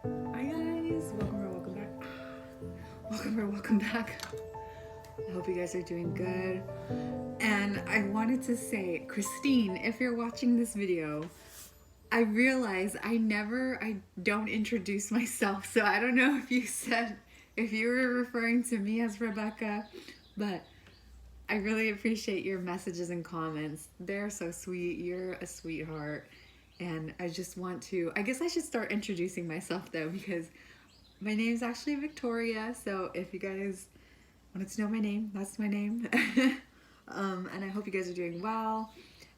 Hi guys, welcome back. Welcome back. I hope you guys are doing good. And I wanted to say, Christine, if you're watching this video, I realize I don't introduce myself. So I don't know if you were referring to me as Rebecca, but I really appreciate your messages and comments. They're so sweet. You're a sweetheart. And I guess I should start introducing myself though, because my name's actually Victoria. So if you guys wanted to know my name, that's my name. And I hope you guys are doing well.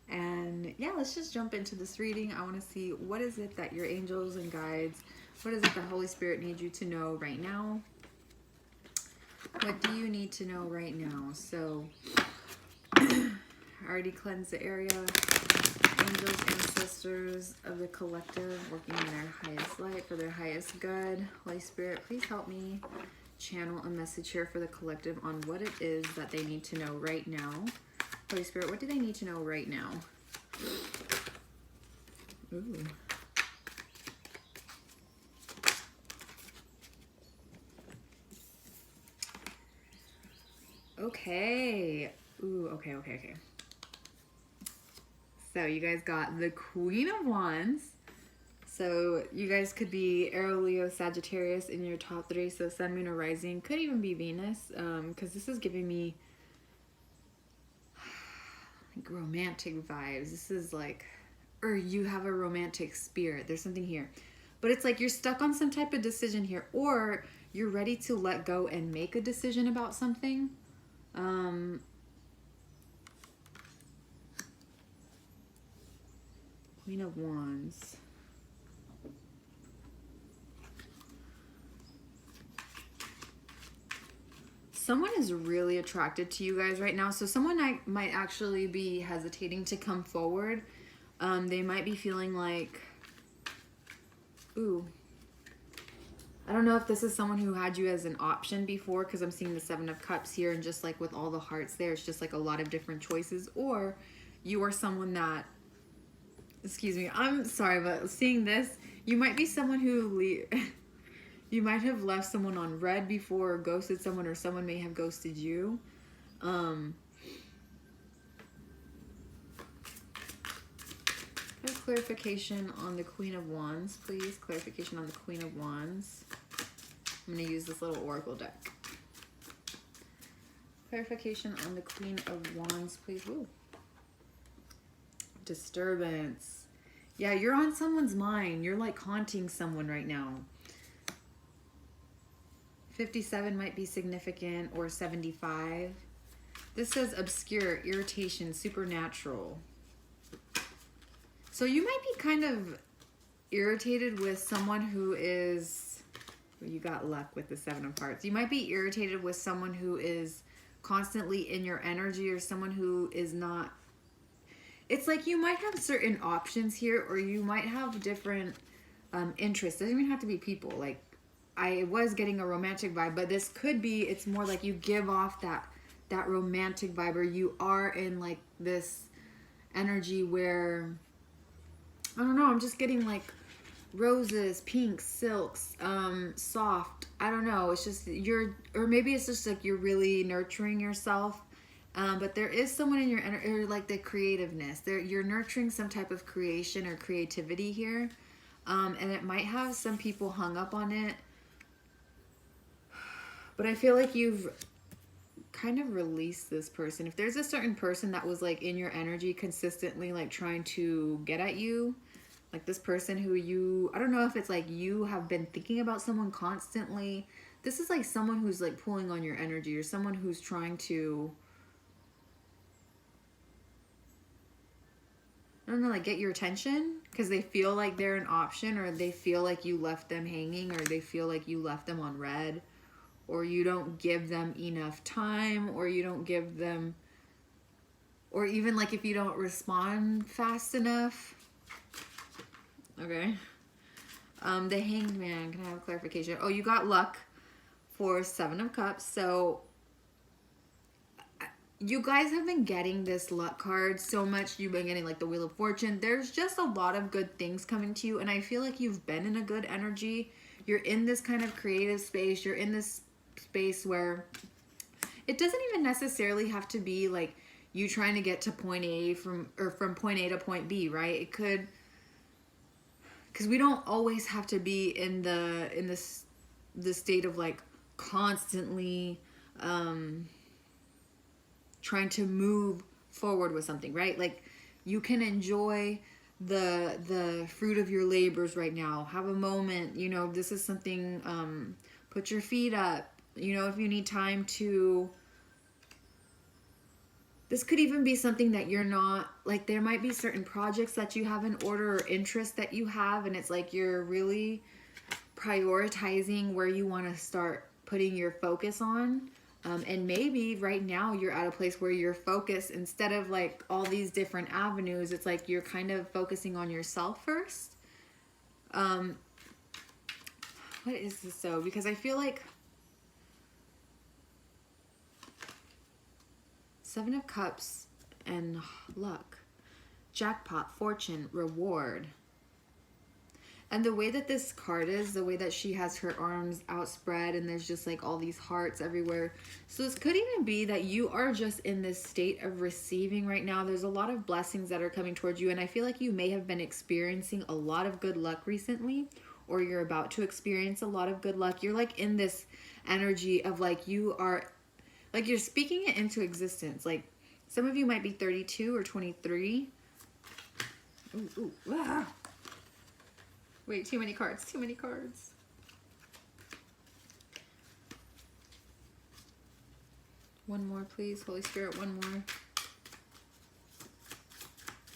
And yeah, let's just jump into this reading. I want to see, what is it that your angels and guides, what is it the Holy Spirit needs you to know right now? What do you need to know right now? So I already cleansed the area. Angels, ancestors of the collective, working in their highest light for their highest good. Holy Spirit, please help me channel a message here for the collective on what it is that they need to know right now. Holy Spirit, what do they need to know right now? Ooh. Okay. Ooh, okay. So you guys got the Queen of Wands. So you guys could be Arrow, Leo, Sagittarius in your top three. So Sun, Moon, or Rising. Could even be Venus. Because this is giving me like romantic vibes. This is like, or you have a romantic spirit. There's something here. But it's like you're stuck on some type of decision here. Or you're ready to let go and make a decision about something. Queen of Wands. Someone is really attracted to you guys right now. So someone might actually be hesitating to come forward. They might be feeling like, ooh. I don't know if this is someone who had you as an option before, because I'm seeing the Seven of Cups here, and just like with all the hearts there, it's just like a lot of different choices. Or you are someone that, excuse me, I'm sorry, but seeing this, you might be someone who you might have left someone on red before, or ghosted someone, or someone may have ghosted you. Clarification on the Queen of Wands, please. Clarification on the Queen of Wands. I'm going to use this little oracle deck. Clarification on the Queen of Wands, please. Ooh. Disturbance. Yeah, you're on someone's mind. You're like haunting someone right now. 57 might be significant, or 75. This says obscure, irritation, supernatural. So you might be kind of irritated with someone who is, well, you got luck with the Seven of Hearts. You might be irritated with someone who is constantly in your energy, or someone who is not. It's like you might have certain options here, or you might have different interests. It doesn't even have to be people. Like, I was getting a romantic vibe, but this could be, it's more like you give off that romantic vibe, or you are in like this energy where, I don't know, I'm just getting like roses, pinks, silks, soft. I don't know. It's just or maybe it's just like you're really nurturing yourself. But there is someone in your energy, or like the creativeness. You're nurturing some type of creation or creativity here. And it might have some people hung up on it. But I feel like you've kind of released this person. If there's a certain person that was like in your energy consistently, like trying to get at you, like this person who I don't know if it's like you have been thinking about someone constantly. This is like someone who's like pulling on your energy, or someone who's trying to, I don't know, like get your attention because they feel like they're an option, or they feel like you left them hanging, or they feel like you left them on red, or you don't give them enough time, or you don't give them, or even like if you don't respond fast enough. Okay. The Hanged Man, can I have a clarification? Oh, you got luck for Seven of Cups. So you guys have been getting this luck card so much. You've been getting like the Wheel of Fortune. There's just a lot of good things coming to you. And I feel like you've been in a good energy. You're in this kind of creative space. You're in this space where it doesn't even necessarily have to be like you trying to get to point A from point A to point B, right? It could, because we don't always have to be in the state of like constantly trying to move forward with something, right? Like you can enjoy the fruit of your labors right now. Have a moment, you know, this is something, put your feet up, you know, if you need time to, this could even be something that you're not, like there might be certain projects that you have in order or interests that you have, and it's like you're really prioritizing where you want to start putting your focus on. And maybe right now you're at a place where you're focused, instead of like all these different avenues, it's like you're kind of focusing on yourself first. What is this though? Because I feel like Seven of Cups and luck, jackpot, fortune, reward. And the way that this card is, the way that she has her arms outspread and there's just like all these hearts everywhere. So this could even be that you are just in this state of receiving right now. There's a lot of blessings that are coming towards you. And I feel like you may have been experiencing a lot of good luck recently, or you're about to experience a lot of good luck. You're like in this energy of like you are, like you're speaking it into existence. Like some of you might be 32 or 23. Ah. Wait, too many cards, too many cards. One more, please. Holy Spirit, one more.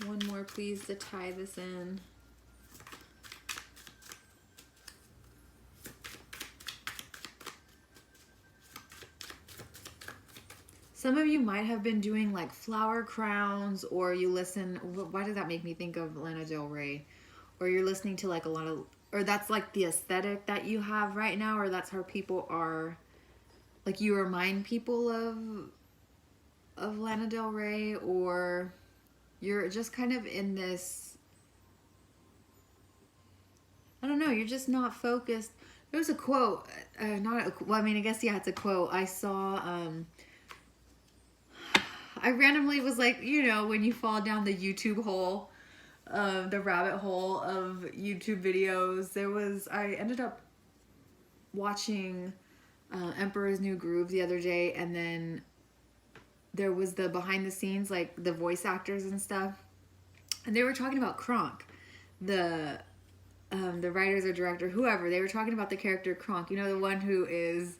One more, please, to tie this in. Some of you might have been doing like flower crowns, or you listen, why does that make me think of Lana Del Rey? Or you're listening to like a lot of, or that's like the aesthetic that you have right now, or that's how people are, like you remind people of Lana Del Rey, or you're just kind of in this, I don't know, you're just not focused. There was a quote, well, I mean, I guess, yeah, it's a quote. I saw, I randomly was like, you know, when you fall down the YouTube hole, the rabbit hole of YouTube videos, I ended up watching Emperor's New Groove the other day, and then there was the behind the scenes, like the voice actors and stuff, and they were talking about Kronk, the writers or director, whoever. They were talking about the character Kronk, you know, the one who is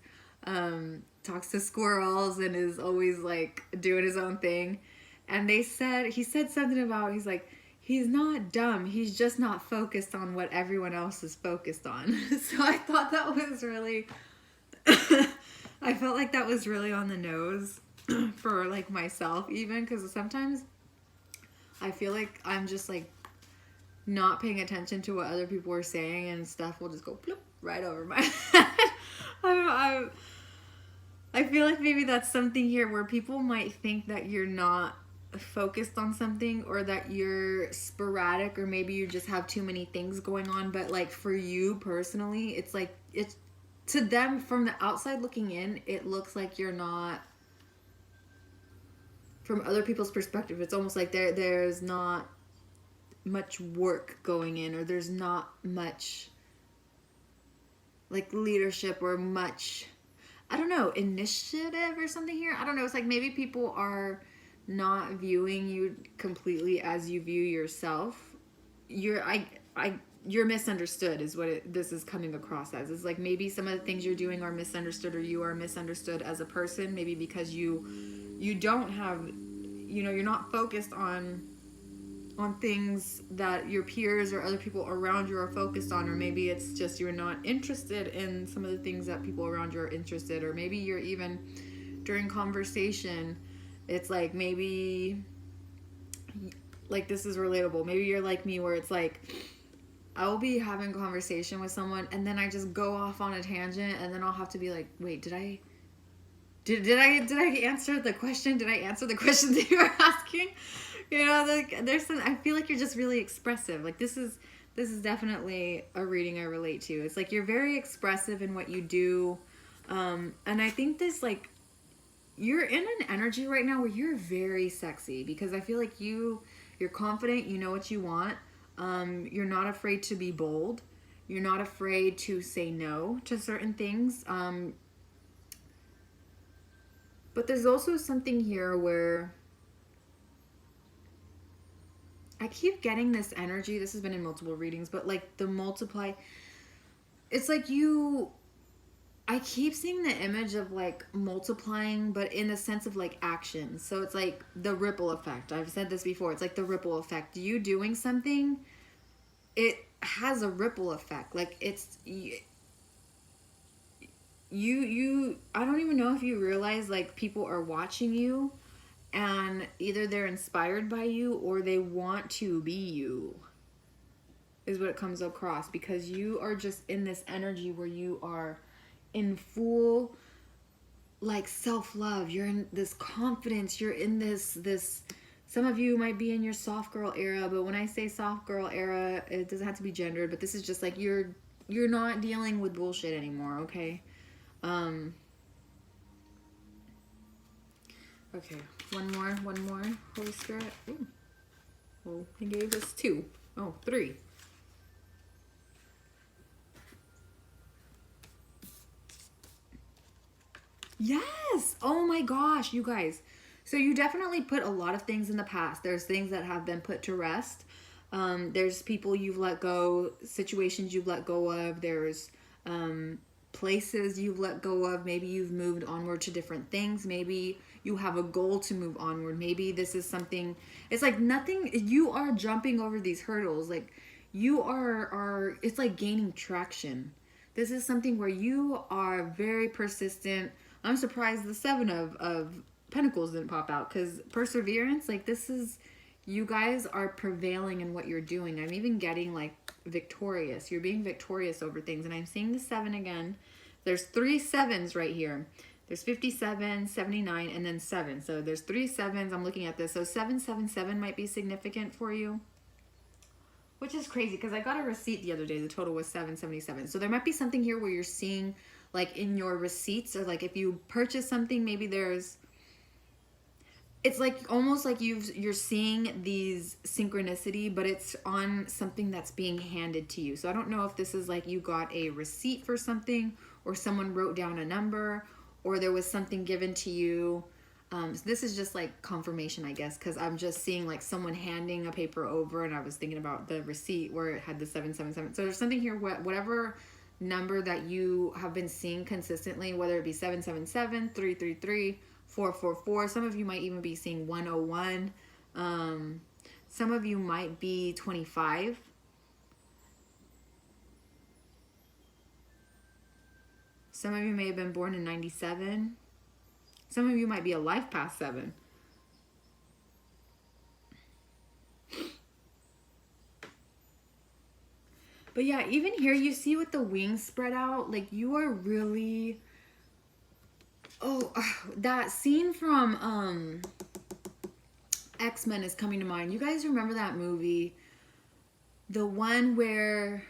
talks to squirrels and is always like doing his own thing. And he said something about, he's like, he's not dumb, he's just not focused on what everyone else is focused on. So I thought that was really, I felt like that was really on the nose for like myself even, because sometimes I feel like I'm just like not paying attention to what other people are saying, and stuff will just go bloop right over my head. I feel like maybe that's something here where people might think that you're not focused on something, or that you're sporadic, or maybe you just have too many things going on. But like for you personally, it's like, it's to them from the outside looking in, it looks like you're not, from other people's perspective, it's almost like there's not much work going in, or there's not much like leadership or much, I don't know, initiative or something here. I don't know. It's like maybe people are not viewing you completely as you view yourself. You're misunderstood is what this is coming across as. It's like maybe some of the things you're doing are misunderstood, or you are misunderstood as a person, maybe because you don't have, you know, you're not focused on things that your peers or other people around you are focused on, or maybe it's just you're not interested in some of the things that people around you are interested, or maybe you're even during conversation, it's like maybe, like this is relatable, maybe you're like me where it's like I will be having a conversation with someone and then I just go off on a tangent, and then I'll have to be like, wait, did I Did I answer the question? Did I answer the question that you were asking? You know, like, there's some. I feel like you're just really expressive. Like this is definitely a reading I relate to. It's like you're very expressive in what you do, and I think this, like, you're in an energy right now where you're very sexy, because I feel like you're confident. You know what you want. You're not afraid to be bold. You're not afraid to say no to certain things. But there's also something here where I keep getting this energy. This has been in multiple readings, but like the multiply, it's like I keep seeing the image of like multiplying, but in the sense of like action. So it's like the ripple effect. I've said this before. It's like the ripple effect. You doing something, it has a ripple effect. Like it's I don't even know if you realize like people are watching you, and either they're inspired by you or they want to be you, is what it comes across, because you are just in this energy where you are in full like self-love. You're in this confidence. You're in this some of you might be in your soft girl era, but when I say soft girl era, it doesn't have to be gendered, but this is just like you're not dealing with bullshit anymore, okay? Okay, one more, Holy Spirit. Ooh. Well, he gave us 2. Oh, 3. Yes! Oh my gosh, you guys. So you definitely put a lot of things in the past. There's things that have been put to rest. There's people you've let go, situations you've let go of. There's places you've let go of. Maybe you've moved onward to different things. Maybe you have a goal to move onward. Maybe this is something, it's like nothing, you are jumping over these hurdles. Like you are it's like gaining traction. This is something where you are very persistent. I'm surprised the 7 of Pentacles didn't pop out, because perseverance, like this is, you guys are prevailing in what you're doing. I'm even getting like victorious. You're being victorious over things. And I'm seeing the 7 again. There's 3 7s right here. There's 57, 79, and then 7. So there's 3 7s. I'm looking at this. So 777 might be significant for you, which is crazy because I got a receipt the other day. The total was 777. So there might be something here where you're seeing like in your receipts, or like if you purchase something, maybe there's, it's like almost like you're seeing these synchronicity, but it's on something that's being handed to you. So I don't know if this is like you got a receipt for something, or someone wrote down a number, or there was something given to you. So this is just like confirmation, I guess, because I'm just seeing like someone handing a paper over, and I was thinking about the receipt where it had the 777. So there's something here, whatever number that you have been seeing consistently, whether it be 777, 333, 444. Some of you might even be seeing 101. Some of you might be 25. Some of you may have been born in 97. Some of you might be a life past 7. But yeah, even here you see with the wings spread out, like you are really, that scene from X-Men is coming to mind. You guys remember that movie? The one where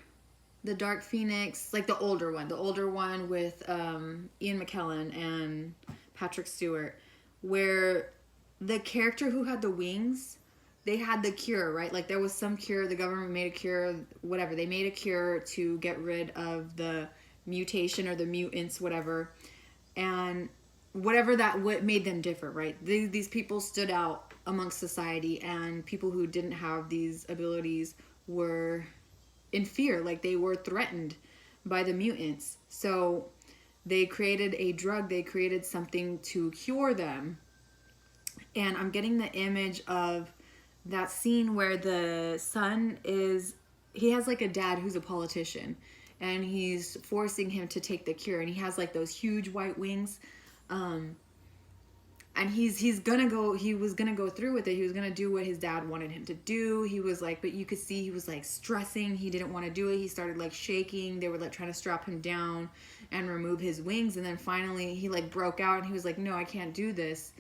the Dark Phoenix, like the older one with Ian McKellen and Patrick Stewart, where the character who had the wings, they had the cure, right? Like there was some cure, the government made a cure, whatever. They made a cure to get rid of the mutation or the mutants, whatever. And whatever that made them different, right? These people stood out amongst society, and people who didn't have these abilities were in fear, like they were threatened by the mutants. So they created a drug, they created something to cure them. And I'm getting the image of that scene where the son he has like a dad who's a politician, and he's forcing him to take the cure, and he has like those huge white wings. and he was gonna go through with it. He was gonna do what his dad wanted him to do. He was like, but you could see he was like stressing. He didn't want to do it. He started like shaking. They were like trying to strap him down and remove his wings. And then finally he like broke out and he was like, no, I can't do this.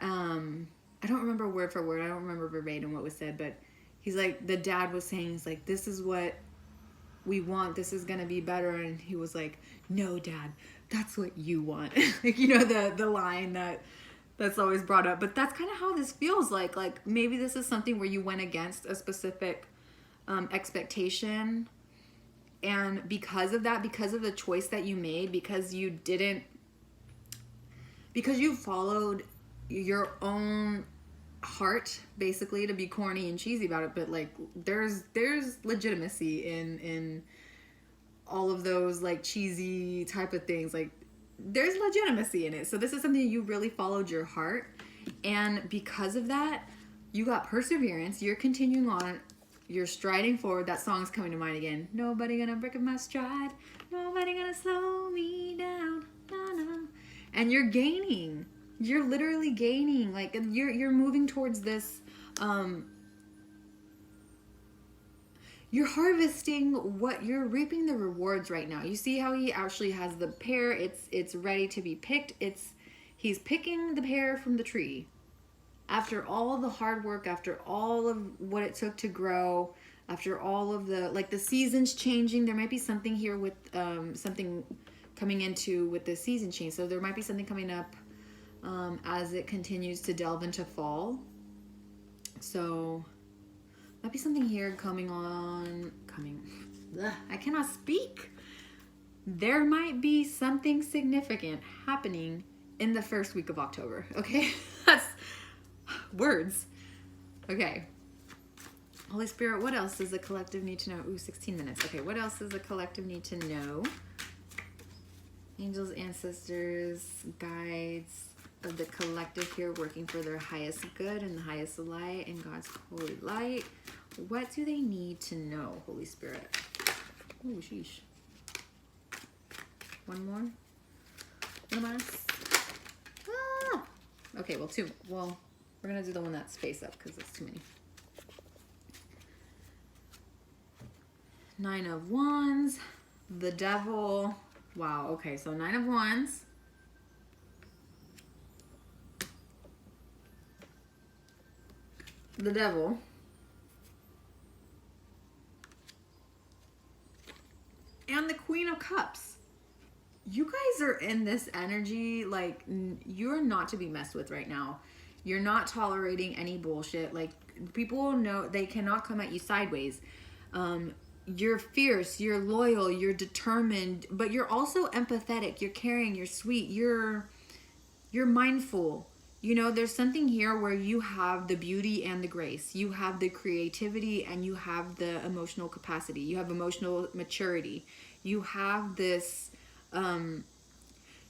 I don't remember word for word. I don't remember verbatim what was said, but he's like, the dad was saying, he's like, this is what we want. This is gonna be better. And he was like, no, Dad, that's what you want. Like, you know, the line that's always brought up. But that's kind of how this feels like. Like, maybe this is something where you went against a specific expectation. And because of that, because of the choice that you made, because you followed your own heart, basically, to be corny and cheesy about it, but like there's legitimacy in all of those like cheesy type of things. Like, there's legitimacy in it. So this is something you really followed your heart, and because of that, you got perseverance. You're continuing on. You're striding forward. That song's coming to mind again. Nobody gonna break up my stride. Nobody gonna slow me down. No, no. And you're gaining. You're literally gaining. Like, you're moving towards this. You're harvesting what you're reaping the rewards right now. You see how he actually has the pear. It's ready to be picked. He's picking the pear from the tree. After all the hard work, after all of what it took to grow, after all of the, like, the seasons changing, there might be something here with something coming into with the season change. So there might be something coming up as it continues to delve into fall. So might be something here coming. Ugh, I cannot speak. There might be something significant happening in the first week of October. Okay, that's words. Okay. Holy Spirit, what else does the collective need to know? Ooh, 16 minutes. Okay, what else does the collective need to know? Angels, ancestors, guides of the collective here working for their highest good and the highest light and God's holy light. What do they need to know, Holy Spirit? Ooh, sheesh. One more? One last? Ah! Okay, well, two. Well, we're going to do the one that's face up because it's too many. 9 of Wands, the Devil. Wow, okay, so 9 of Wands. The Devil. And the Queen of Cups. You guys are in this energy, like, you're not to be messed with right now. You're not tolerating any bullshit. Like, people know they cannot come at you sideways. You're fierce, you're loyal, you're determined, but you're also empathetic, you're caring, you're sweet, you're mindful. You know, there's something here where you have the beauty and the grace. You have the creativity and you have the emotional capacity. You have emotional maturity. You have this,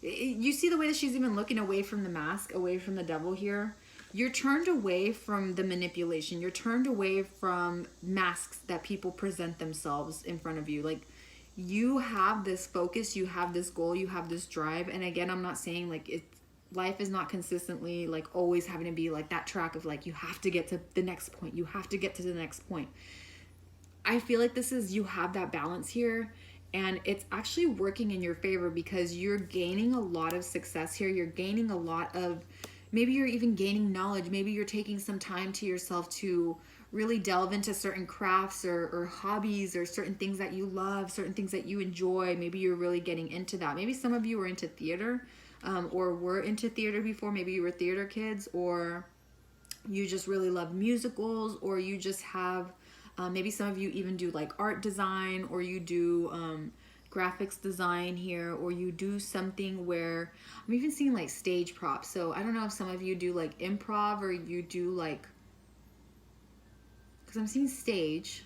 you see the way that she's even looking away from the mask, away from the devil here. You're turned away from the manipulation. You're turned away from masks that people present themselves in front of you. Like, you have this focus, you have this goal, you have this drive. And again, I'm not saying like life is not consistently like always having to be like that track of like, you have to get to the next point. You have to get to the next point. I feel like you have that balance here. And it's actually working in your favor because you're gaining a lot of success here. You're gaining a lot of, maybe you're even gaining knowledge. Maybe you're taking some time to yourself to really delve into certain crafts or hobbies or certain things that you love, certain things that you enjoy. Maybe you're really getting into that. Maybe some of you were into theater or were into theater before. Maybe you were theater kids, or you just really love musicals, or you just have, maybe some of you even do like art design, or you do graphics design here, or you do something where I'm even seeing like stage props. So I don't know if some of you do like improv, or you do like, because I'm seeing stage.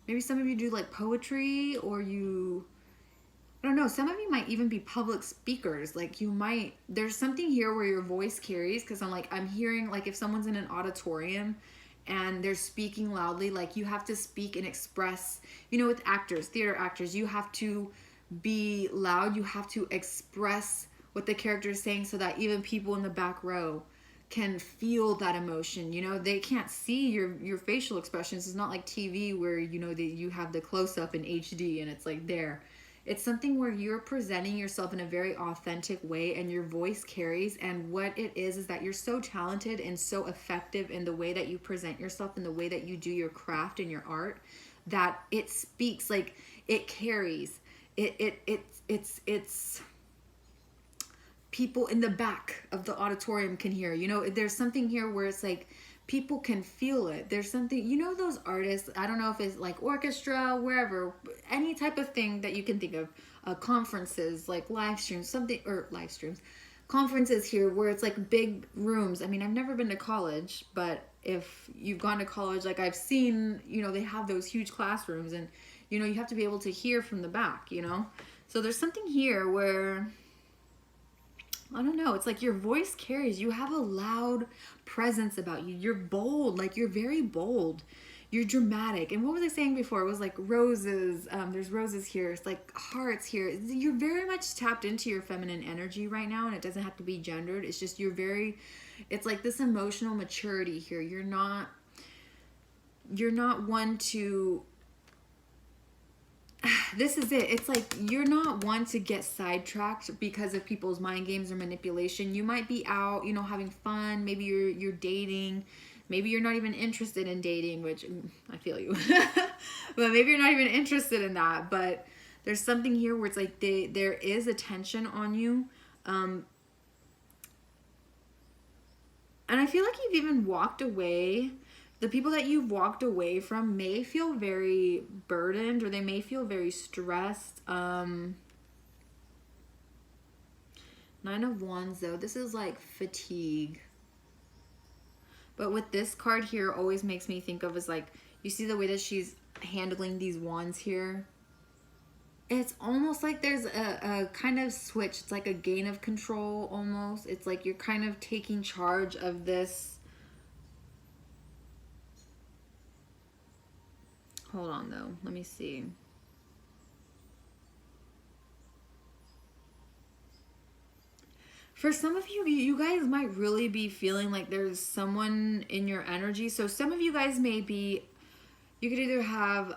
Maybe some of you do like poetry, or I don't know, some of you might even be public speakers. Like, there's something here where your voice carries, because I'm hearing like if someone's in an auditorium and they're speaking loudly, like you have to speak and express, you know, with actors, theater actors, you have to be loud, you have to express what the character is saying, so that even people in the back row can feel that emotion. You know, they can't see your facial expressions. It's not like TV where, you know, that you have the close-up in HD and it's like there. It's something where you're presenting yourself in a very authentic way, and your voice carries. And what it is that you're so talented and so effective in the way that you present yourself and the way that you do your craft and your art, that it speaks, like it carries. It's people in the back of the auditorium can hear. You know, there's something here where it's like people can feel it. There's something, you know, those artists, I don't know if it's like orchestra, wherever, any type of thing that you can think of, conferences, like live streams, something, or live streams, conferences here where it's like big rooms. I mean, I've never been to college, but if you've gone to college, like I've seen, you know, they have those huge classrooms, and, you know, you have to be able to hear from the back, you know? So there's something here where, I don't know, it's like your voice carries. You have a loud presence about you. You're bold, like you're very bold. You're dramatic. And what was I saying before? It was like roses. There's roses here. It's like hearts here. You're very much tapped into your feminine energy right now, and it doesn't have to be gendered. It's just it's like this emotional maturity here. You're not one to, this is it. It's like you're not one to get sidetracked because of people's mind games or manipulation. You might be out, you know, having fun. Maybe you're dating. Maybe you're not even interested in dating, which I feel you. But maybe you're not even interested in that. But there's something here where it's like there is attention on you. And I feel like you've even walked away. The people that you've walked away from may feel very burdened, or they may feel very stressed. 9 of Wands, though. This is like fatigue. But with this card here, always makes me think of is like, you see the way that she's handling these wands here? It's almost like there's a kind of switch. It's like a gain of control almost. It's like you're kind of taking charge of this. Hold on, though. Let me see. For some of you, you guys might really be feeling like there's someone in your energy. So some of you guys may be, you could either have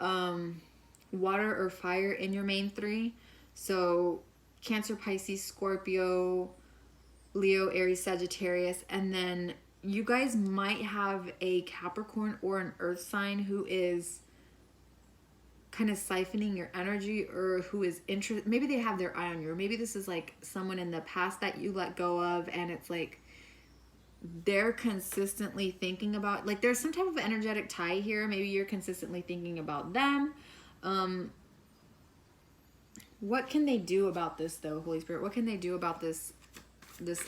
water or fire in your main three. So Cancer, Pisces, Scorpio, Leo, Aries, Sagittarius. And then you guys might have a Capricorn or an earth sign who is kind of siphoning your energy, or who is interested. Maybe they have their eye on you, or maybe this is like someone in the past that you let go of, and it's like they're consistently thinking about, like there's some type of energetic tie here. Maybe you're consistently thinking about them. What can they do about this, though, Holy Spirit? What can they do about this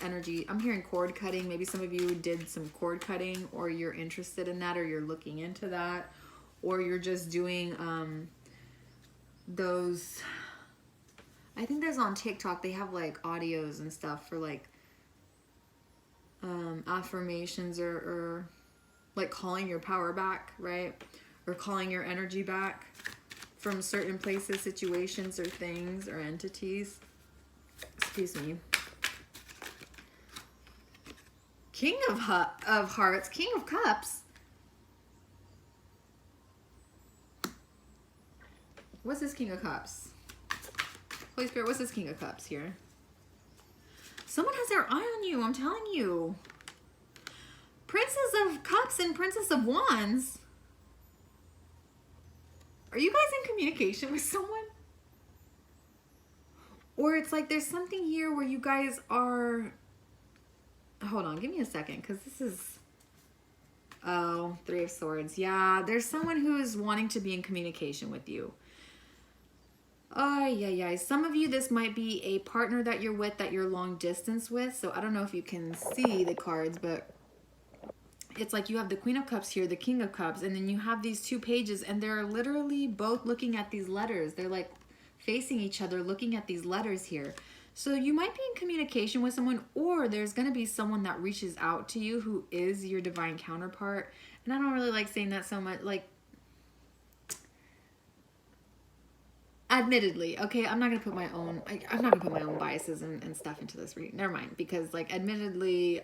energy? I'm hearing cord cutting. Maybe some of you did some cord cutting, or you're interested in that, or you're looking into that, or you're just doing those, I think there's on TikTok, they have like audios and stuff for like affirmations, or like calling your power back, right? Or calling your energy back from certain places, situations, or things, or entities. Excuse me. King of Hearts, King of Cups. What's this King of Cups? Holy Spirit, what's this King of Cups here? Someone has their eye on you, I'm telling you. Princess of Cups and Princess of Wands. Are you guys in communication with someone? Or it's like there's something here where you guys are... Hold on, give me a second, because this is... Oh, Three of Swords. Yeah, there's someone who is wanting to be in communication with you. Oh, yeah. Some of you, this might be a partner that you're with, that you're long distance with. So I don't know if you can see the cards, but it's like you have the Queen of Cups here, the King of Cups, and then you have these two pages, and they're literally both looking at these letters. They're like facing each other, looking at these letters here. So you might be in communication with someone, or there's going to be someone that reaches out to you who is your divine counterpart. And I don't really like saying that so much. Like, admittedly, okay, I'm not gonna put my own, I'm not gonna put my own biases and stuff into this reading. Never mind, because like, admittedly,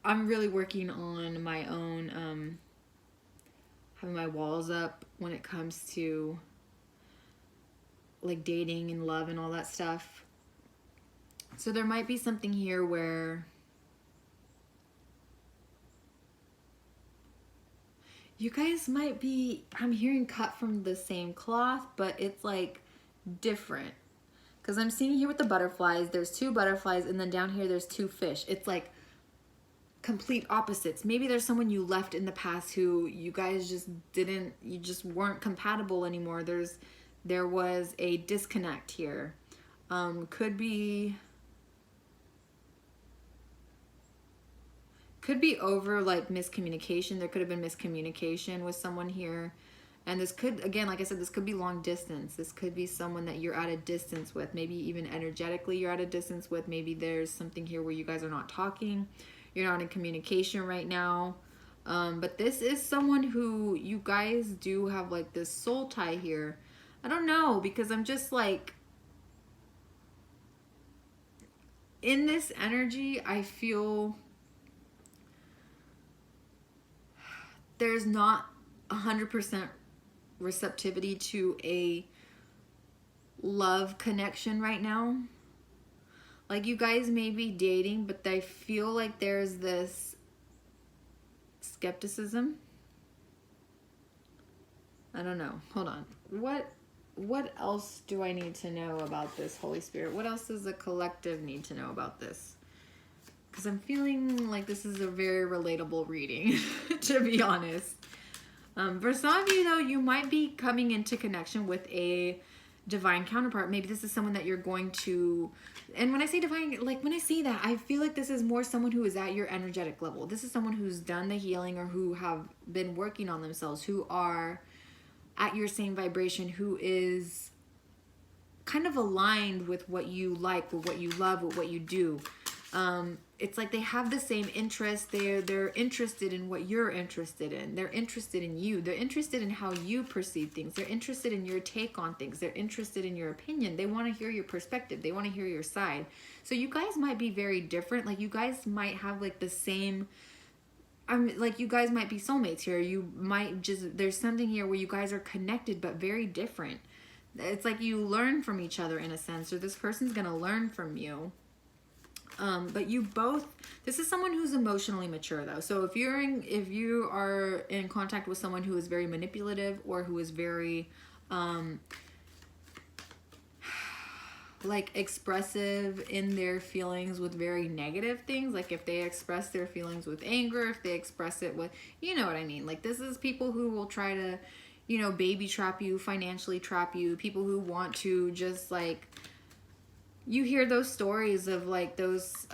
I'm really working on my own, having my walls up when it comes to like dating and love and all that stuff. So there might be something here where you guys might be, I'm hearing cut from the same cloth, but it's like different. Because I'm seeing here with the butterflies, there's 2 butterflies, and then down here there's 2 fish. It's like complete opposites. Maybe there's someone you left in the past who you guys just didn't, you just weren't compatible anymore. There was a disconnect here. Could be over like miscommunication. There could have been miscommunication with someone here. And this could, again, like I said, this could be long distance. This could be someone that you're at a distance with. Maybe even energetically you're at a distance with. Maybe there's something here where you guys are not talking. You're not in communication right now. But this is someone who you guys do have like this soul tie here. I don't know, because I'm just like, in this energy, I feel there's not 100% receptivity to a love connection right now. Like, you guys may be dating, but I feel like there's this skepticism. I don't know. Hold on. What else do I need to know about this, Holy Spirit? What else does the collective need to know about this? Because I'm feeling like this is a very relatable reading, to be honest. For some of you, though, you might be coming into connection with a divine counterpart. Maybe this is someone that you're going to, and when I say divine, like when I say that, I feel like this is more someone who is at your energetic level. This is someone who's done the healing or who have been working on themselves, who are at your same vibration, who is kind of aligned with what you like, with what you love, with what you do. It's like they have the same interest. They're interested in what you're interested in. They're interested in you. They're interested in how you perceive things. They're interested in your take on things. They're interested in your opinion. They want to hear your perspective. They want to hear your side. So you guys might be very different. Like, you guys might have like the same, like, you guys might be soulmates here. You might just, there's something here where you guys are connected but very different. It's like you learn from each other in a sense, or this person's gonna learn from you. But you both, this is someone who's emotionally mature though. So if you are in contact with someone who is very manipulative, or who is very like expressive in their feelings with very negative things, like if they express their feelings with anger, if they express it with, you know what I mean, like this is people who will try to, you know, baby trap you, financially trap you, people who want to just like, you hear those stories of like those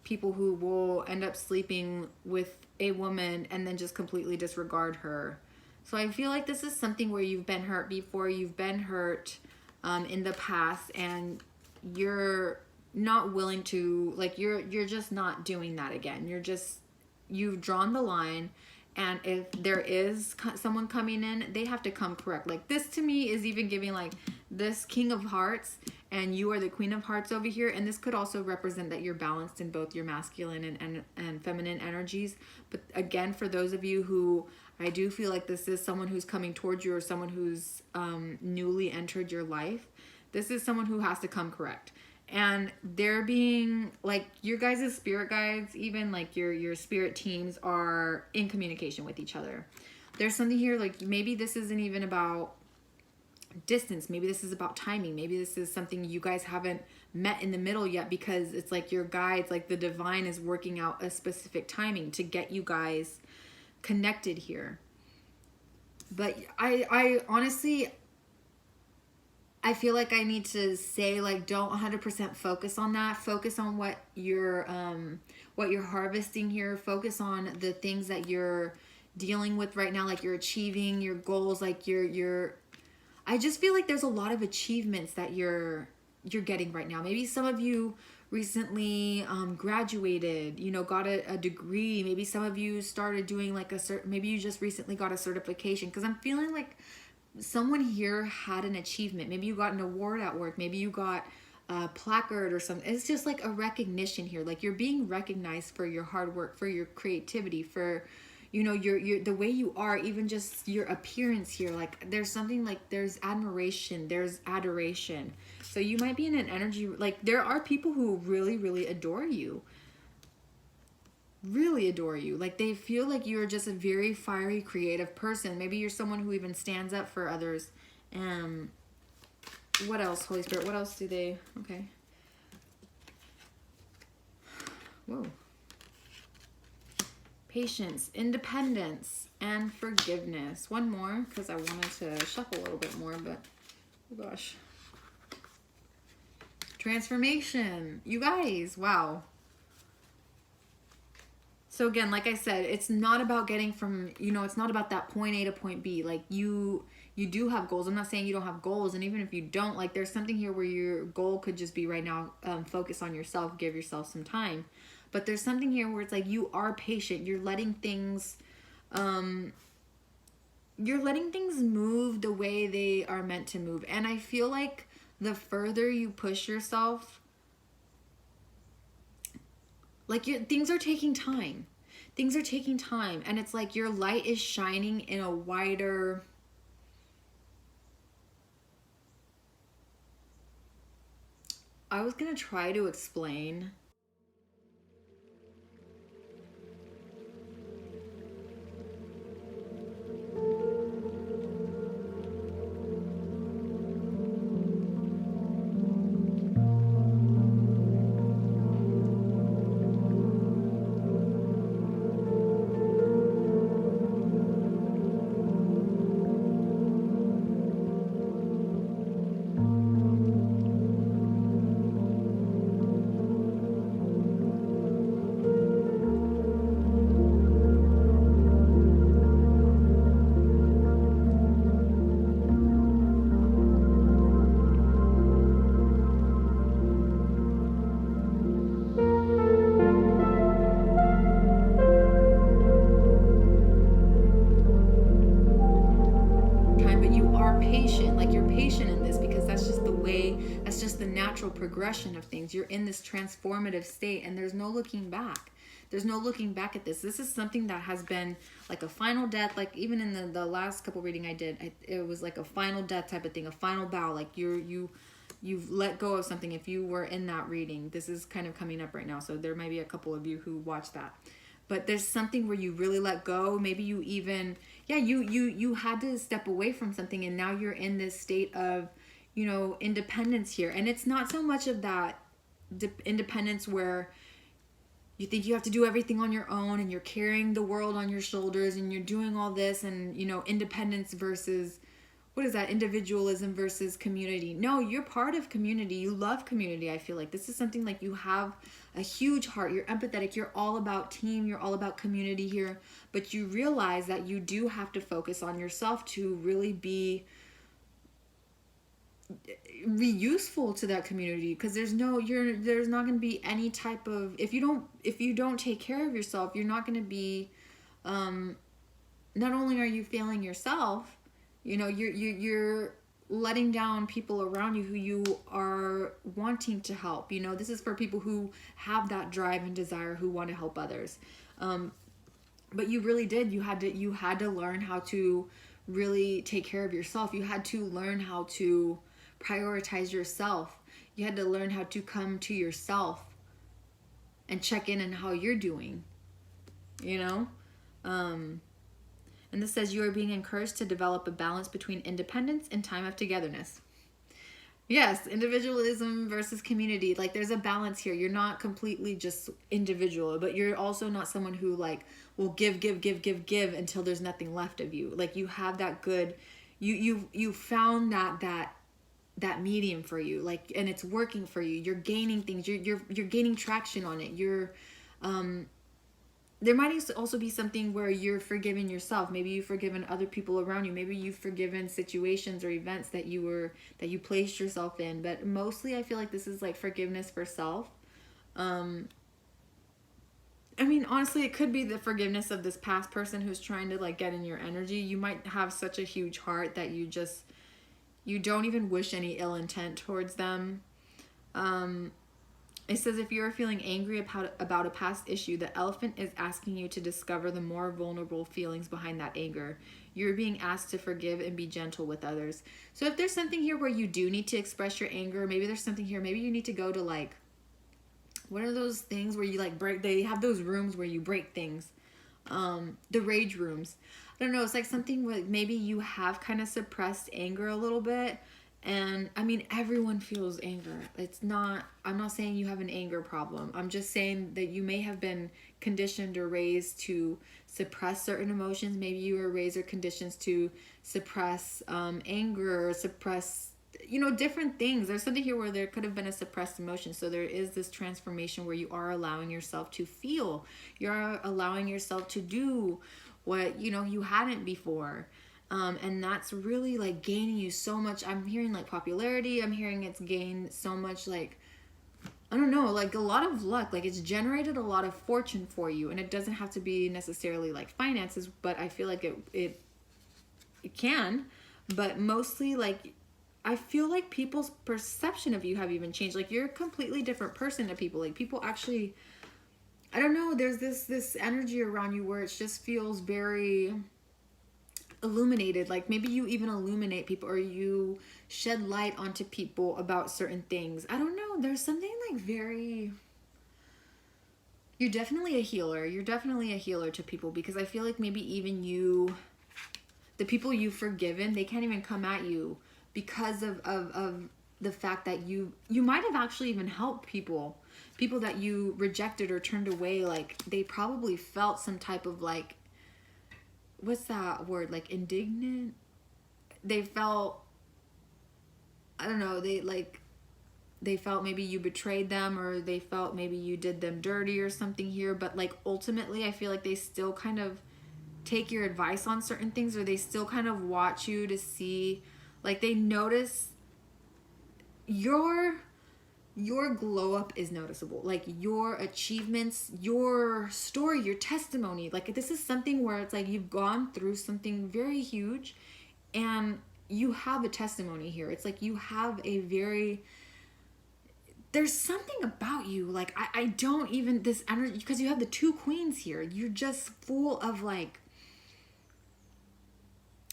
people who will end up sleeping with a woman and then just completely disregard her. So I feel like this is something where you've been hurt before, you've been hurt in the past, and you're not willing to, like, you're just not doing that again. You've drawn the line. And if there is someone coming in, they have to come correct. Like, this to me is even giving like this King of Hearts, and you are the Queen of Hearts over here. And this could also represent that you're balanced in both your masculine and feminine energies. But again, for those of you who, I do feel like this is someone who's coming towards you, or someone who's newly entered your life. This is someone who has to come correct. And they're being like, your guys' spirit guides, even like your spirit teams, are in communication with each other. There's something here, like maybe this isn't even about distance. Maybe this is about timing. Maybe this is something you guys haven't met in the middle yet, because it's like your guides, like the divine, is working out a specific timing to get you guys connected here. But I honestly, I feel like I need to say, like, don't 100% focus on that. Focus on what you're harvesting here. Focus on the things that you're dealing with right now, like you're achieving your goals, like you're I just feel like there's a lot of achievements that you're getting right now. Maybe some of you recently graduated, you know, got a degree. Maybe some of you started doing like maybe you just recently got a certification, because I'm feeling like someone here had an achievement. Maybe you got an award at work. Maybe you got a placard or something. It's just like a recognition here. Like you're being recognized for your hard work, for your creativity, for, you know, your the way you are, even just your appearance here. Like there's something like there's admiration, there's adoration. So you might be in an energy, like there are people who really, really adore you. Really adore you. Like they feel like you're just a very fiery, creative person. Maybe you're someone who even stands up for others. What else, Holy Spirit? What else do they... Okay. Whoa. Patience, independence, and forgiveness. One more, because I wanted to shuffle a little bit more, but... Oh, gosh. Transformation. You guys, wow. So again, like I said, it's not about getting from, you know, it's not about that point A to point B. Like you do have goals. I'm not saying you don't have goals. And even if you don't, like there's something here where your goal could just be right now, focus on yourself, give yourself some time. But there's something here where it's like you are patient. You're letting things, move the way they are meant to move. And I feel like the further you push yourself, like things are taking time. Things are taking time. And it's like your light is shining in a wider... I was going to try to explain... progression of things. You're in this transformative state and there's no looking back. There's no looking back at this. This is something that has been like a final death. Like even in the last couple reading I did, it was like a final death type of thing, a final bow. Like you've let go of something. If you were in that reading, this is kind of coming up right now. So there might be a couple of you who watch that. But there's something where you really let go. Maybe you even, you had to step away from something and now you're in this state of, you know, independence here. And it's not so much of that independence where you think you have to do everything on your own and you're carrying the world on your shoulders and you're doing all this and, you know, independence versus, what is that? Individualism versus community. No, you're part of community. You love community. I feel like this is something like you have a huge heart. You're empathetic. You're all about team. You're all about community here. But you realize that you do have to focus on yourself to really be useful to that community, because there's not going to be any type of, if you don't take care of yourself, you're not going to be, not only are you failing yourself, you know, you're letting down people around you who you are wanting to help. You know, this is for people who have that drive and desire, who want to help others. But you really did. You had to learn how to really take care of yourself. You had to learn how to prioritize yourself. You had to learn how to come to yourself and check in on how you're doing, you know? And this says you are being encouraged to develop a balance between independence and time of togetherness. Yes, individualism versus community. Like there's a balance here. You're not completely just individual, but you're also not someone who like will give until there's nothing left of you. Like you have that good, you found that medium for you, like, and it's working for you. You're gaining things. You're gaining traction on it. There might also be something where you're forgiving yourself. Maybe you've forgiven other people around you. Maybe you've forgiven situations or events that you placed yourself in. But mostly I feel like this is like forgiveness for self. I mean, honestly, it could be the forgiveness of this past person who's trying to like get in your energy. You might have such a huge heart that you don't even wish any ill intent towards them. It says if you're feeling angry about a past issue, the elephant is asking you to discover the more vulnerable feelings behind that anger. You're being asked to forgive and be gentle with others. So if there's something here where you do need to express your anger, maybe there's something here, maybe you need to go to like, what are those things where you like break, they have those rooms where you break things. The rage rooms. I don't know, it's like something where maybe you have kind of suppressed anger a little bit. And I mean, everyone feels anger. I'm not saying you have an anger problem. I'm just saying that you may have been conditioned or raised to suppress certain emotions. Maybe you were raised or conditioned to suppress anger or suppress, different things. There's something here where there could have been a suppressed emotion. So there is this transformation where you are allowing yourself to feel. You're allowing yourself to do what, you hadn't before. And that's really like gaining you so much. I'm hearing like popularity. I'm hearing it's gained so much like, I don't know, like a lot of luck. Like it's generated a lot of fortune for you. And it doesn't have to be necessarily like finances, but I feel like it can. But mostly like, I feel like people's perception of you have even changed. Like you're a completely different person to people. Like people actually, I don't know, there's this energy around you where it just feels very illuminated. Like maybe you even illuminate people or you shed light onto people about certain things. I don't know, there's something like very, you're definitely a healer. You're definitely a healer to people, because I feel like maybe even you, the people you've forgiven, they can't even come at you because of the fact that you might have actually even helped people that you rejected or turned away. Like they probably felt some type of like, what's that word, like indignant? They felt, I don't know, they felt maybe you betrayed them, or they felt maybe you did them dirty or something here. But like ultimately I feel like they still kind of take your advice on certain things, or they still kind of watch you to see, like they notice your glow up is noticeable, like your achievements, your story, your testimony. Like this is something where it's like you've gone through something very huge and you have a testimony here. It's like you have a very, there's something about you, like I don't even, this energy, because you have the two queens here, you're just full of like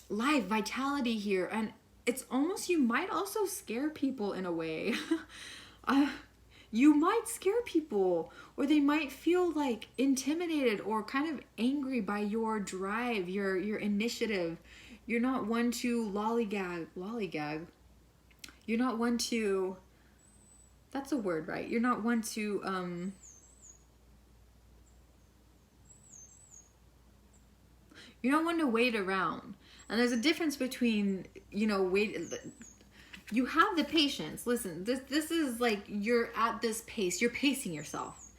life, vitality here. And it's almost, you might also scare people in a way. You might scare people, or they might feel like intimidated or kind of angry by your drive, your initiative. You're not one to lollygag. You're not one to, that's a word, right? You're not one to you're not one to wait around. And there's a difference between, you have the patience. Listen, this is like, you're at this pace, you're pacing yourself,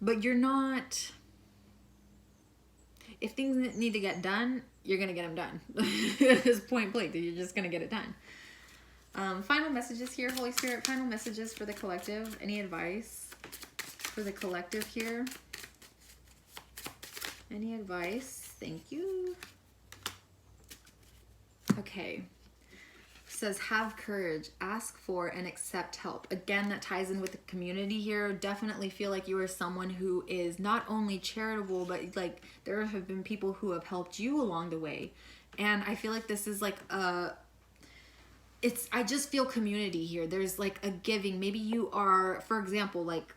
but you're not, if things need to get done, you're gonna get them done. It's point blank, you're just gonna get it done. Final messages here, Holy Spirit, final messages for the collective. Any advice for the collective here? Any advice? Thank you. Okay. Says have courage, ask for and accept help. Again, that ties in with the community here. Definitely feel like you are someone who is not only charitable, but like there have been people who have helped you along the way. And I feel like this is like I just feel community here. There's like a giving. Maybe you are, for example, like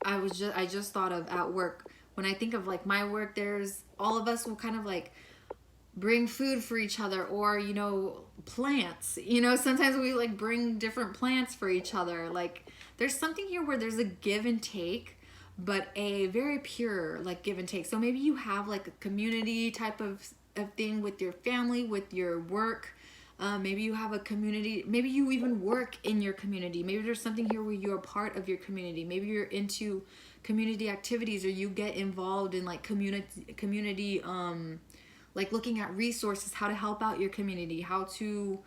I just thought of at work. When I think of like my work, there's all of us will kind of like bring food for each other, or plants, sometimes we like bring different plants for each other. Like there's something here where there's a give and take, but a very pure like give and take. So maybe you have like a community type of thing with your family, with your work. Maybe you have a community, maybe you even work in your community. Maybe there's something here where you're a part of your community. Maybe you're into community activities, or you get involved in like community like looking at resources, how to help out your community, how to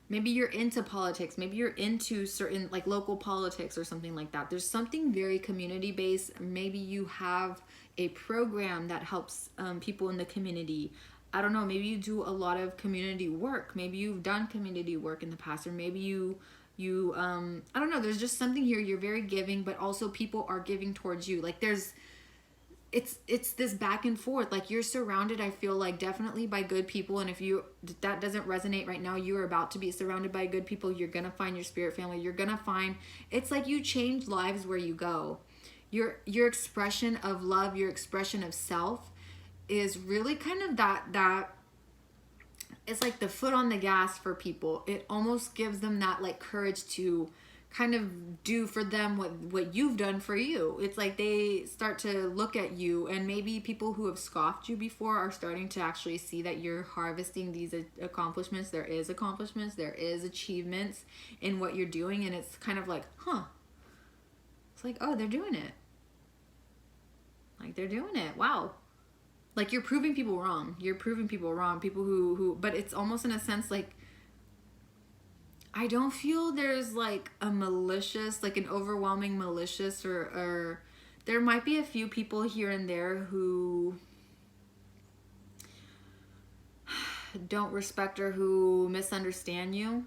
Maybe you're into politics. Maybe you're into certain like local politics or something like that. There's something very community based. Maybe you have a program that helps people in the community. I don't know. Maybe you do a lot of community work. Maybe you've done community work in the past, or maybe you I don't know. There's just something here. You're very giving, but also people are giving towards you. Like it's this back and forth. Like you're surrounded, I feel like, definitely by good people, and if that doesn't resonate right now, you are about to be surrounded by good people. You're gonna find your spirit family. You're gonna find, it's like you change lives where you go. Your expression of love, your expression of self is really kind of that it's like the foot on the gas for people. It almost gives them that like courage to kind of do for them what you've done for you. It's like they start to look at you, and maybe people who have scoffed you before are starting to actually see that you're harvesting these accomplishments. There is accomplishments, there is achievements in what you're doing, and it's kind of like, it's like, oh, they're doing it. Like they're doing it. Wow. Like you're proving people wrong. You're proving people wrong. People who but it's almost in a sense like, I don't feel there's like a malicious, like an overwhelming malicious, or there might be a few people here and there who don't respect or who misunderstand you.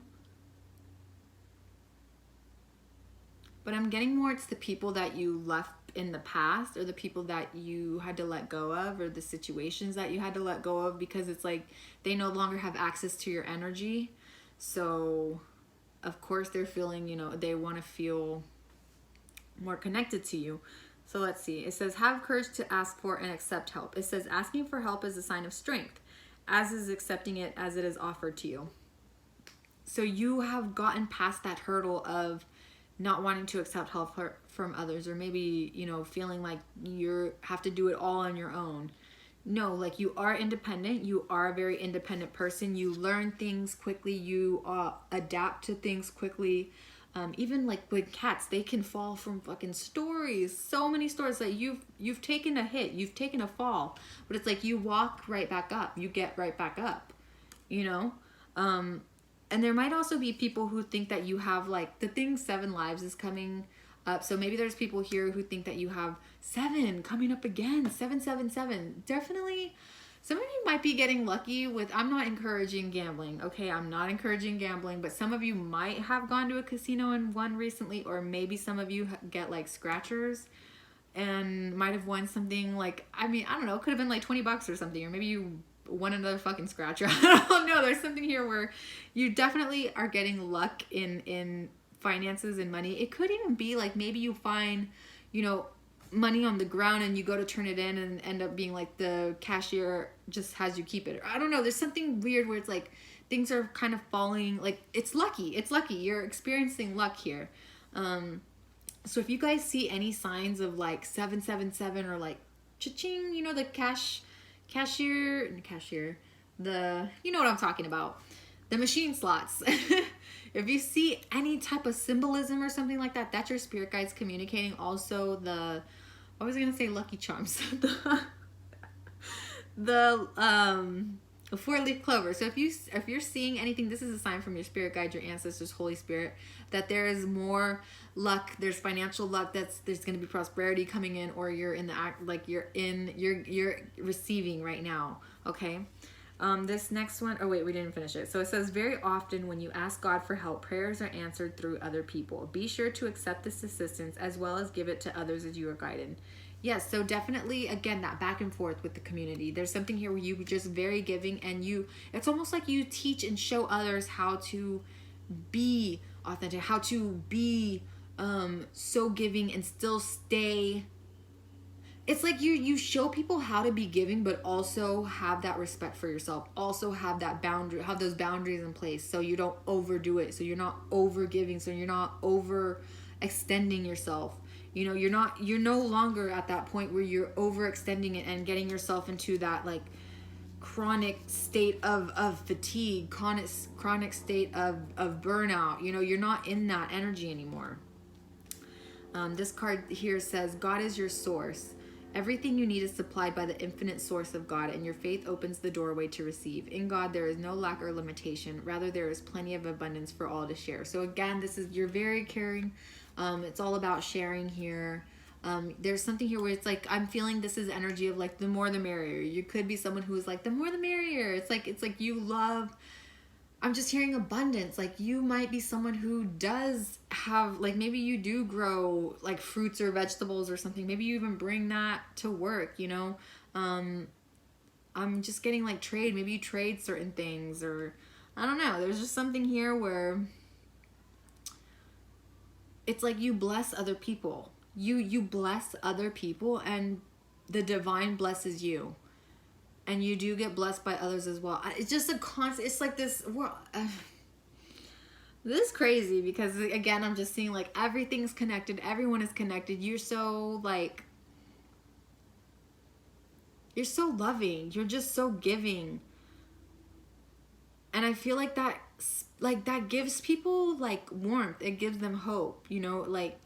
But I'm getting more it's the people that you left in the past, or the people that you had to let go of, or the situations that you had to let go of, because it's like they no longer have access to your energy. So of course they're feeling, they want to feel more connected to you. So let's see. It says, have courage to ask for and accept help. It says, asking for help is a sign of strength, as is accepting it as it is offered to you. So you have gotten past that hurdle of not wanting to accept help from others, or maybe, feeling like you have to do it all on your own. No, like you are independent. You are a very independent person. You learn things quickly. You adapt to things quickly. Even like with cats, they can fall from fucking stories. So many stories that you've taken a hit, you've taken a fall, but it's like you walk right back up. You get right back up, And there might also be people who think that you have like the thing 7 lives is coming up. So maybe there's people here who think that you have 7 coming up again, 777. Definitely some of you might be getting lucky with, I'm not encouraging gambling. Okay, I'm not encouraging gambling, but some of you might have gone to a casino and won recently, or maybe some of you get like scratchers and might have won something like, I don't know, it could have been like $20 or something, or maybe you won another fucking scratcher. I don't know. There's something here where you definitely are getting luck in finances and money. It could even be like maybe you find, money on the ground and you go to turn it in and end up being like the cashier just has you keep it. I don't know. There's something weird where it's like things are kind of falling. Like it's lucky. It's lucky. You're experiencing luck here. So if you guys see any signs of like 777 or like cha-ching, the cashier, the, you know what I'm talking about, the machine slots. If you see any type of symbolism or something like that, that's your spirit guides communicating. Also I was gonna say Lucky Charms, the 4-leaf clover. So if you're seeing anything, this is a sign from your spirit guide, your ancestors, Holy Spirit, that there is more luck. There's financial luck. There's going to be prosperity coming in, or you're in the act, like you're receiving right now. Okay. This next one, oh wait, we didn't finish it. So it says, very often when you ask God for help, prayers are answered through other people. Be sure to accept this assistance as well as give it to others as you are guided. Yes, so definitely, again, that back and forth with the community. There's something here where you just very giving, and it's almost like you teach and show others how to be authentic, how to be so giving and still stay. It's like you show people how to be giving, but also have that respect for yourself. Also have that boundary, have those boundaries in place, so you don't overdo it. So you're not over giving. So you're not over extending yourself. You're no longer at that point where you're overextending it and getting yourself into that like chronic state of fatigue, chronic state of burnout. You're not in that energy anymore. This card here says, God is your source. Everything you need is supplied by the infinite source of God, and your faith opens the doorway to receive. In God, there is no lack or limitation. Rather, there is plenty of abundance for all to share. So again, this is, you're very caring. It's all about sharing here. There's something here where it's like, I'm feeling this is energy of like, the more the merrier. You could be someone who is like, the more the merrier. It's like you love, I'm just hearing abundance. Like, you might be someone who does have, like, maybe you do grow like fruits or vegetables or something. Maybe you even bring that to work, you know. I'm just getting like trade. Maybe you trade certain things, or I don't know. There's just something here where it's like you bless other people. You bless other people, and the divine blesses you. And you do get blessed by others as well. It's just a constant, it's like this, this is crazy, because again, I'm just seeing like everything's connected. Everyone is connected. You're so like, you're so loving. You're just so giving. And I feel like that gives people like warmth. It gives them hope, you know, like,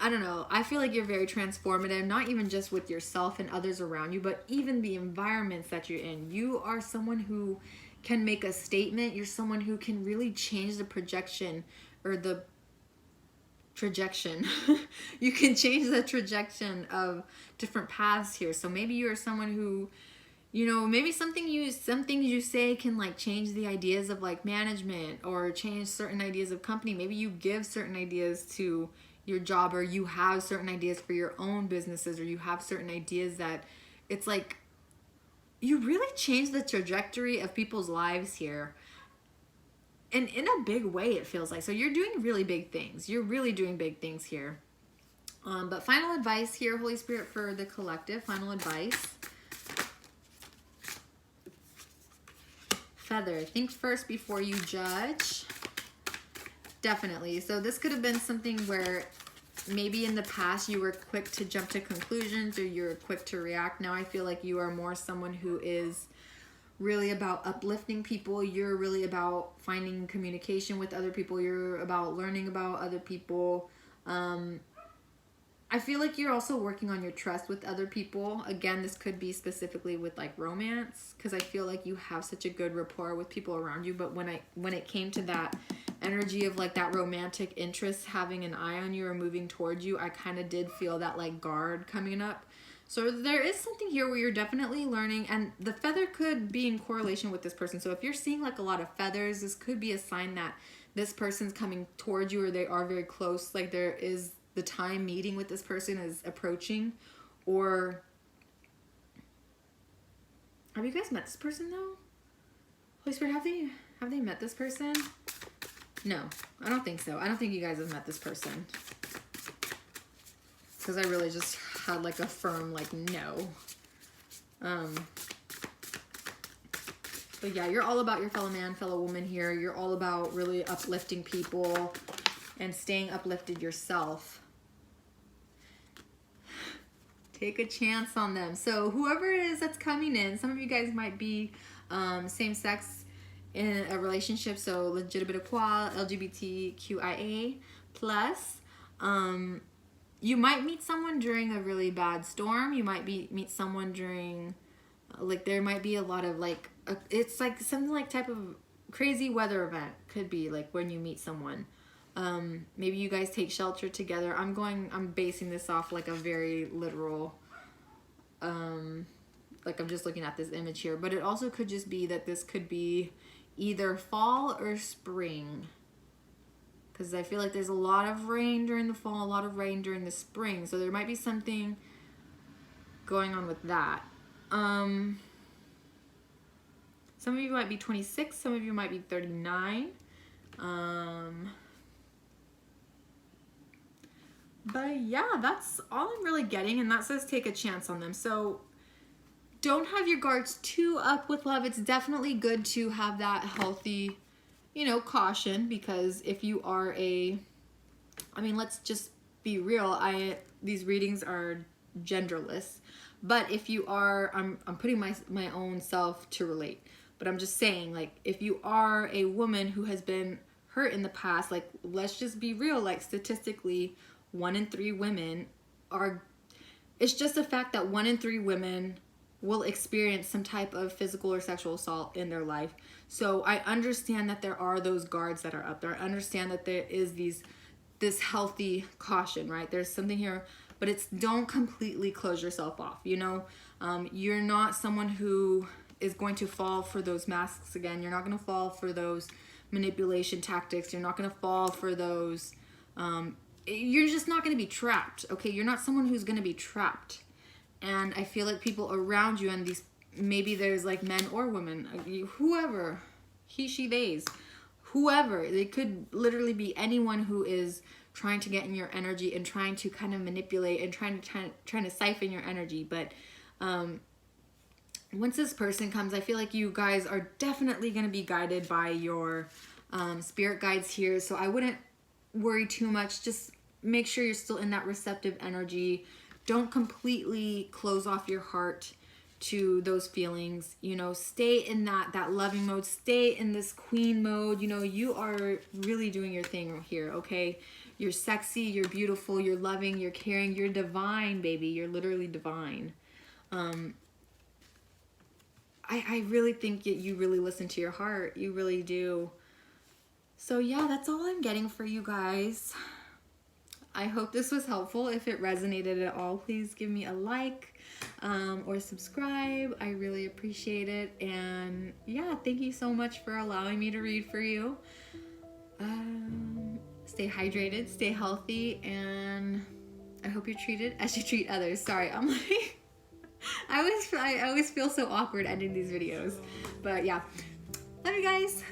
I don't know. I feel like you're very transformative, not even just with yourself and others around you, but even the environments that you're in. You are someone who can make a statement. You're someone who can really change the projection, or the trajection. You can change the trajection of different paths here. So maybe you're someone who, you know, maybe some things you say can like change the ideas of like management, or change certain ideas of company. Maybe you give certain ideas to your job, or you have certain ideas for your own businesses, or you have certain ideas that it's like you really change the trajectory of people's lives here, and in a big way, it feels like. So you're doing really big things. You're really doing big things here. But final advice here, Holy Spirit, for the collective. Final advice. Feather. Think first before you judge. Definitely. So this could have been something where maybe in the past you were quick to jump to conclusions, or you're quick to react. Now I feel like you are more someone who is really about uplifting people. You're really about finding communication with other people. You're about learning about other people. I feel like you're also working on your trust with other people. Again, this could be specifically with like romance, because I feel like you have such a good rapport with people around you. But when it came to that energy of like that romantic interest having an eye on you or moving towards you, I kind of did feel that like guard coming up. So there is something here where you're definitely learning, and the feather could be in correlation with this person. So if you're seeing like a lot of feathers, this could be a sign that this person's coming towards you, or they are very close. Like there is the time meeting with this person is approaching. Or have you guys met this person though? Holy Spirit, have they met this person? No, I don't think so. I don't think you guys have met this person, because I really just had like a firm like no. But yeah, you're all about your fellow man, fellow woman here. You're all about really uplifting people and staying uplifted yourself. Take a chance on them. So whoever it is that's coming in, some of you guys might be same sex in a relationship, so legitimate equal, LGBTQIA plus. You might meet someone during a really bad storm. You might meet someone during, like, there might be a lot of like, it's like something like type of crazy weather event could be like when you meet someone. Maybe you guys take shelter together. I'm basing this off like a very literal, like I'm just looking at this image here, but it also could just be that this could be either fall or spring, because I feel like there's a lot of rain during the fall, a lot of rain during the spring. So there might be something going on with that. Some of you might be 26, some of you might be 39. But yeah, that's all I'm really getting, and that says take a chance on them. So don't have your guards too up with love. It's definitely good to have that healthy, you know, caution, because if you are let's just be real. These readings are genderless, but if you are, I'm putting my own self to relate, but I'm just saying, like, if you are a woman who has been hurt in the past, like, let's just be real, like, statistically 1 in 3 women are it's just a fact that 1 in 3 women will experience some type of physical or sexual assault in their life. So I understand that there are those guards that are up there. I understand that there is this healthy caution, right? There's something here, but it's, don't completely close yourself off, you know? You're not someone who is going to fall for those masks again. You're not going to fall for those manipulation tactics. You're not going to fall for those, you're just not going to be trapped, okay? You're not someone who's going to be trapped. And I feel like people around you, and these, maybe there's like men or women, whoever, he, she, theys, whoever, they could literally be anyone who is trying to get in your energy and trying to kind of manipulate and trying to siphon your energy. But once this person comes, I feel like you guys are definitely going to be guided by your spirit guides here. So I wouldn't worry too much. Just make sure you're still in that receptive energy. Don't completely close off your heart to those feelings. You know, stay in that loving mode. Stay in this queen mode. You know, you are really doing your thing here, okay? You're sexy, you're beautiful, you're loving, you're caring, you're divine, baby. You're literally divine. I really think that you really listen to your heart. You really do. So yeah, that's all I'm getting for you guys. I hope this was helpful. If it resonated at all, please give me a like or subscribe. I really appreciate it. And yeah, thank you so much for allowing me to read for you. Stay hydrated, stay healthy, and I hope you're treated as you treat others. Sorry, I'm like, I always feel so awkward ending these videos. But yeah, love you guys.